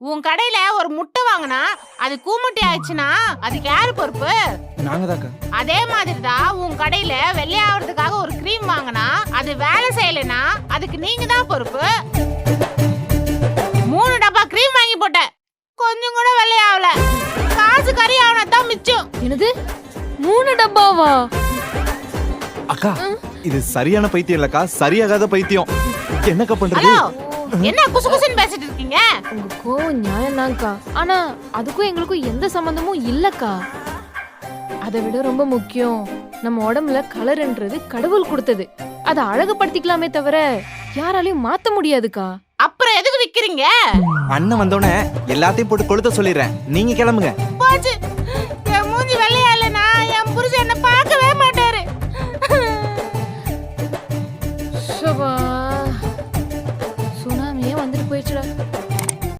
உன் கடையில ஒரு முட்டை வாங்கினா அது கூமுட்டி ஆயிடுச்சுன்னா அதுக்கு யாரு பொறுப்பு? நாங்கதாக்கா. அதே மாதிரிதான் உன் கடையில வெள்ளையாவதுக்காக ஒரு கிரீம் வாங்கினா அது வேலை செய்யலைன்னா அதுக்கு நீங்க தான் பொறுப்பு. 3 டப்பா கிரீம் வாங்கி போட்டேன், கொஞ்சம் கூட வெள்ளையாவல. காசு கறி ஆவனதான் மிச்சம். என்னது 3 டப்பாவா? அக்கா இது சரியான பைத்தியம் இல்லக்கா, சரியாகாத பைத்தியம். என்னக்கா பண்றது? ஹலோ, என்ன குசு குசுன்னு பேசிட்டு இருக்கீங்க? உங்க கோவம் நியாயம்தான்க்கா, ஆனா அதுக்கும் எங்களுக்கும் எந்த சம்பந்தமும் இல்லக்கா. அதை விட ரொம்ப முக்கியம், நம்ம உடம்புல கலர்ன்றது கடவுள் கொடுத்தது. அதை அழகுபடுத்திக்கலாமே தவிர யாராலையும் மாத்த முடியாதுக்கா. அப்புறம் எதுக்கு விக்கிறீங்க? அண்ணன் வந்தோடனே எல்லாத்தையும் போட்டு கொளுத்த சொல்லிடுறேன், நீங்க கிளம்புங்க. போச்சு.